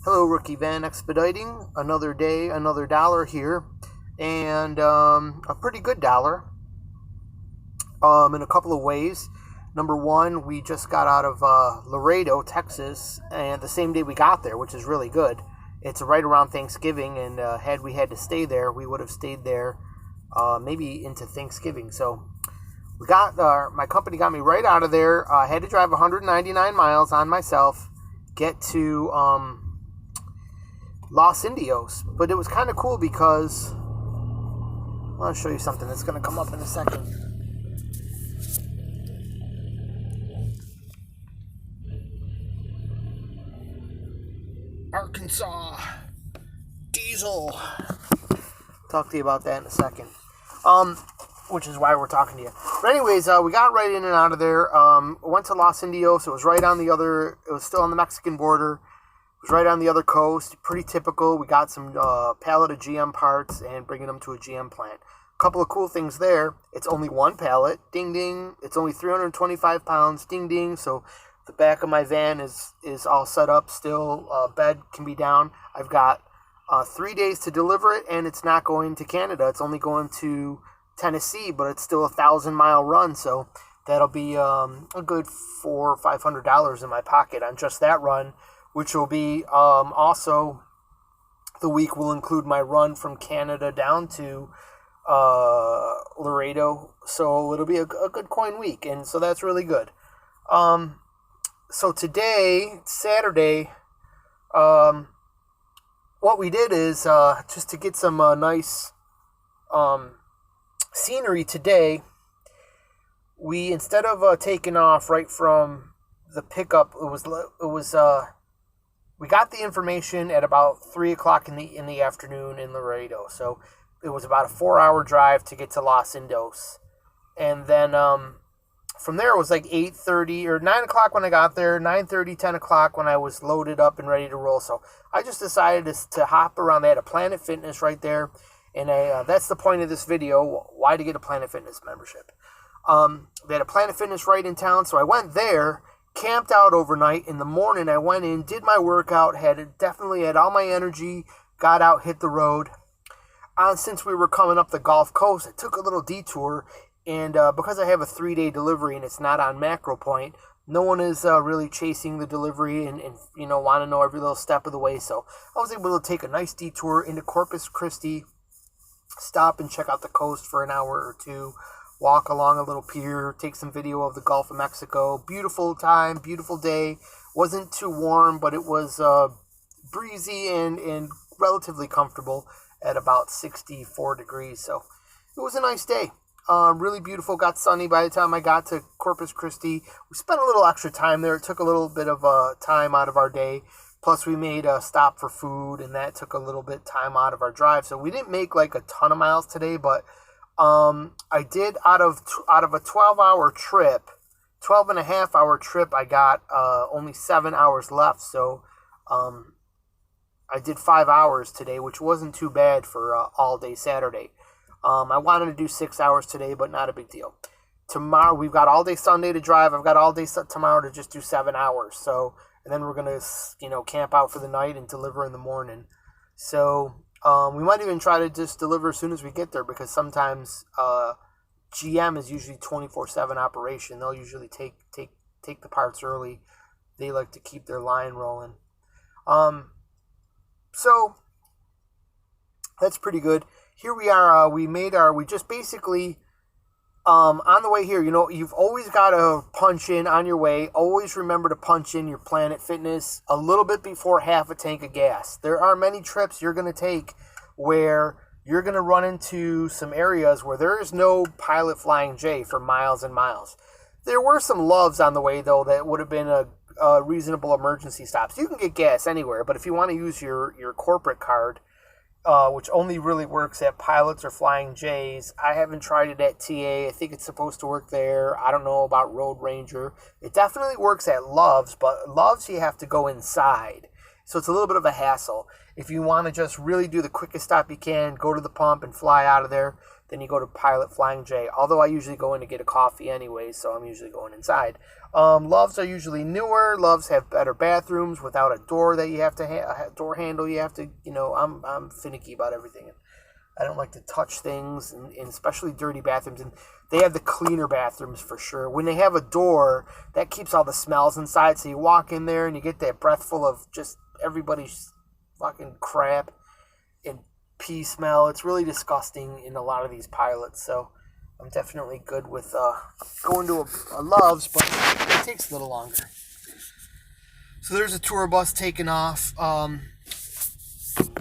Hello, Rookie Van Expediting. Another day, another dollar here, and a pretty good dollar in a couple of ways. Number one, we just got out of Laredo, Texas, and the same day we got there, which is really good. It's right around Thanksgiving, and had we had to stay there, we would have stayed there maybe into Thanksgiving. So we got my company got me right out of there. I had to drive 199 miles on myself, get to Los Indios, but it was kind of cool because I want to show you something that's going to come up in a second. Arkansas diesel. Talk to you about that in a second. Which is why we're talking to you. But anyways, we got right in and out of there. Went to Los Indios. It was right on the other. It was still on the Mexican border. It was right on the other coast. Pretty typical. We got some pallet of GM parts and bringing them to a GM plant. A couple of cool things there. It's only one pallet. Ding ding. It's only 325 pounds. Ding ding. So the back of my van is all set up still. Bed can be down. I've got 3 days to deliver it, and it's not going to Canada. It's only going to Tennessee, but it's still a 1,000-mile run. So that'll be a good $400 or $500 in my pocket on just that run, which will be also the week will include my run from Canada down to Laredo. So it'll be a good coin week, and so that's really good. So today, Saturday, what we did is just to get some nice scenery today, we instead of taking off right from the pickup, we got the information at about 3:00 in the afternoon in Laredo. So it was about a 4-hour drive to get to Los Indios, and then from there it was like 8:30 or 9:00 when I got there, 9:30, 10:00 when I was loaded up and ready to roll. So I just decided to hop around. They had a Planet Fitness right there, and that's the point of this video, why to get a Planet Fitness membership. They had a Planet Fitness right in town, so I went there, camped out overnight. In the morning, I went in, did my workout, definitely had all my energy, got out, hit the road. Since we were coming up the Gulf Coast, I took a little detour. And because I have a 3-day delivery and it's not on Macro Point, no one is really chasing the delivery and want to know every little step of the way. So I was able to take a nice detour into Corpus Christi, stop and check out the coast for an hour or two, walk along a little pier, take some video of the Gulf of Mexico. Beautiful time, beautiful day. Wasn't too warm, but it was breezy and relatively comfortable at about 64 degrees. So it was a nice day. Really beautiful. Got sunny by the time I got to Corpus Christi. We spent a little extra time there. It took a little bit of time out of our day. Plus, we made a stop for food, and that took a little bit time out of our drive. So we didn't make like a ton of miles today, but I did out of a 12-hour trip, 12.5-hour trip. I got only 7 hours left. So I did 5 hours today, which wasn't too bad for all day Saturday. I wanted to do 6 hours today, but not a big deal. Tomorrow, we've got all day Sunday to drive. I've got all day tomorrow to just do 7 hours. So, and then we're going to, camp out for the night and deliver in the morning. So, we might even try to just deliver as soon as we get there, because sometimes GM is usually 24/7 operation. They'll usually take the parts early. They like to keep their line rolling. So that's pretty good. Here we are, we just basically, on the way here, you've always got to punch in on your way. Always remember to punch in your Planet Fitness a little bit before half a tank of gas. There are many trips you're going to take where you're going to run into some areas where there is no Pilot Flying J for miles and miles. There were some loves on the way, though, that would have been a reasonable emergency stops. You can get gas anywhere, but if you want to use your corporate card, which only really works at Pilots or Flying J's. I haven't tried it at TA. I think it's supposed to work there. I don't know about Road Ranger. It definitely works at Love's, but Love's you have to go inside. So it's a little bit of a hassle. If you want to just really do the quickest stop you can, go to the pump and fly out of there, then you go to Pilot Flying J. Although I usually go in to get a coffee anyway, so I'm usually going inside. Loves are usually newer. Loves have better bathrooms without a door that you have to a door handle. You have to, I'm finicky about everything. I don't like to touch things, and especially dirty bathrooms. And they have the cleaner bathrooms for sure. When they have a door, that keeps all the smells inside. So you walk in there and you get that breath full of just everybody's fucking crap and pee smell. It's really disgusting in a lot of these pilots. So I'm definitely good with going to a Love's, but it takes a little longer. So there's a tour bus taking off.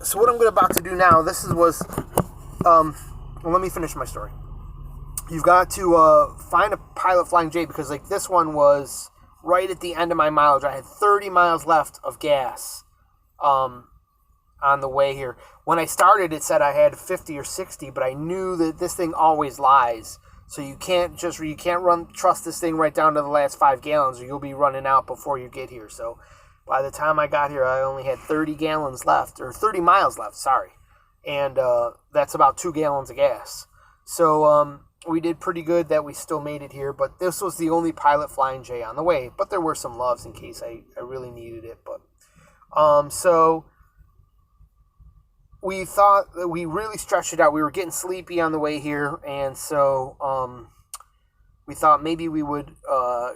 So what I'm about to do now, let me finish my story. You've got to find a Pilot Flying J, because like this one was right at the end of my mileage. I had 30 miles left of gas on the way here. When I started, it said I had 50 or 60, but I knew that this thing always lies. So you can't trust this thing right down to the last 5 gallons, or you'll be running out before you get here. So by the time I got here, I only had 30 gallons left, or 30 miles left, sorry. And that's about 2 gallons of gas. So we did pretty good that we still made it here, but this was the only Pilot Flying J on the way. But there were some Loves in case I really needed it. But so we thought that we really stretched it out. We were getting sleepy on the way here, and so we thought maybe we would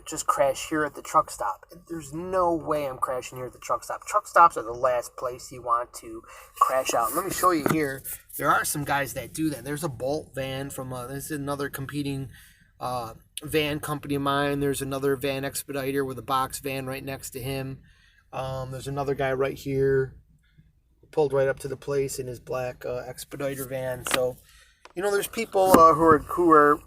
just crash here at the truck stop. There's no way I'm crashing here at the truck stop. Truck stops are the last place you want to crash out. Let me show you here. There are some guys that do that. There's a Bolt van from this is another competing van company of mine. There's another van expediter with a box van right next to him. There's another guy right here, pulled right up to the place in his black expediter van. So, there's people who are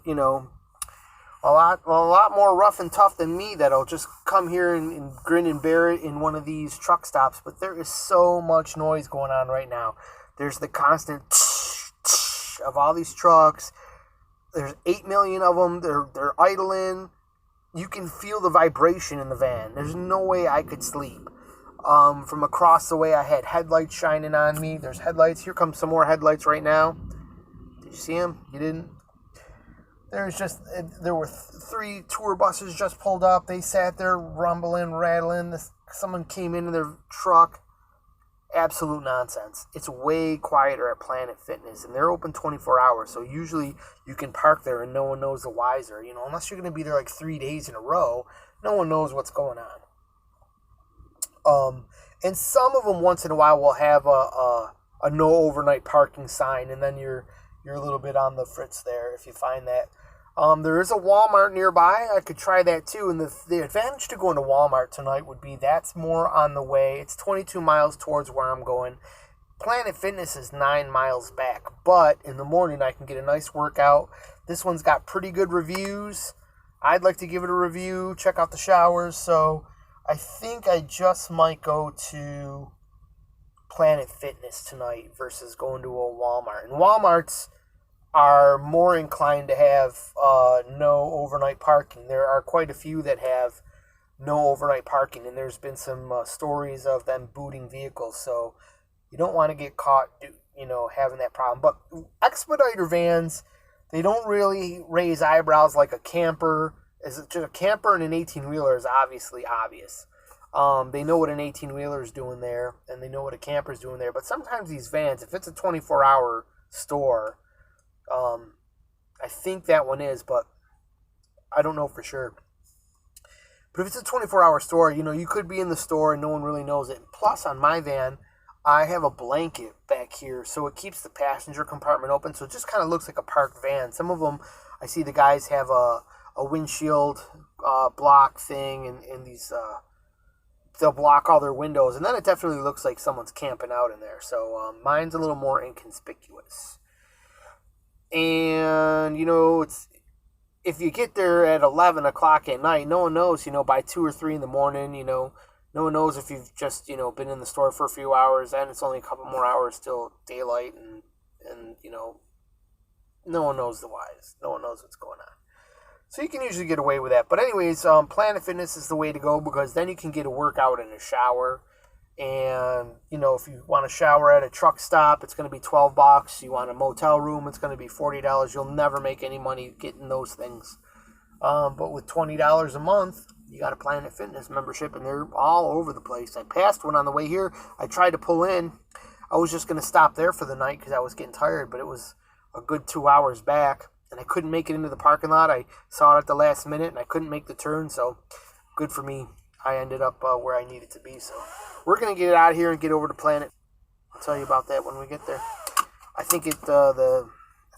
a lot more rough and tough than me that'll just come here and grin and bear it in one of these truck stops. But there is so much noise going on right now. There's the constant of all these trucks. There's 8 million of them. They're idling. You can feel the vibration in the van. There's no way I could sleep. From across the way, I had headlights shining on me. There's headlights. Here come some more headlights right now. Did you see them? You didn't? There were 3 tour buses just pulled up. They sat there rumbling, rattling. Someone came into their truck. Absolute nonsense. It's way quieter at Planet Fitness, and they're open 24 hours. So usually you can park there and no one knows the wiser. Unless you're going to be there like 3 days in a row, no one knows what's going on. And some of them once in a while will have a no overnight parking sign, and then you're a little bit on the fritz there if you find that. There is a Walmart nearby. I could try that too. And the advantage to going to Walmart tonight would be that's more on the way. It's 22 miles towards where I'm going. Planet Fitness is 9 miles back. But in the morning, I can get a nice workout. This one's got pretty good reviews. I'd like to give it a review. Check out the showers. So I think I just might go to Planet Fitness tonight versus going to a Walmart. And Walmarts are more inclined to have no overnight parking. There are quite a few that have no overnight parking, and there's been some stories of them booting vehicles, so you don't want to get caught, having that problem. But expediter vans, they don't really raise eyebrows like a camper. Is it just a camper and an 18-wheeler is obviously obvious. They know what an 18-wheeler is doing there, and they know what a camper is doing there. But sometimes these vans, if it's a 24-hour store, I think that one is, but I don't know for sure. But if it's a 24-hour store, you could be in the store and no one really knows it. Plus, on my van, I have a blanket back here, so it keeps the passenger compartment open, so it just kind of looks like a parked van. Some of them, I see the guys have a windshield block thing, and these they'll block all their windows, and then it definitely looks like someone's camping out in there. So mine's a little more inconspicuous. And, it's if you get there at 11 o'clock at night, no one knows, by 2 or 3 in the morning, no one knows if you've just, been in the store for a few hours, and it's only a couple more hours till daylight, and no one knows the whys. No one knows what's going on. So you can usually get away with that. But anyways, Planet Fitness is the way to go, because then you can get a workout in a shower. And, you know, if you want to shower at a truck stop, it's going to be $12. You want a motel room, it's going to be $40. You'll never make any money getting those things. But with $20 a month, you got a Planet Fitness membership, and they're all over the place. I passed one on the way here. I tried to pull in. I was just going to stop there for the night because I was getting tired, but it was a good 2 hours back, and I couldn't make it into the parking lot. I saw it at the last minute, and I couldn't make the turn, so good for me. I ended up where I needed to be, so we're going to get out of here and get over to Planet. I'll tell you about that when we get there. I think I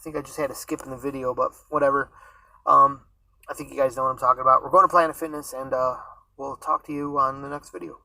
think I just had a skip in the video, but whatever. I think you guys know what I'm talking about. We're going to Planet Fitness, and we'll talk to you on the next video.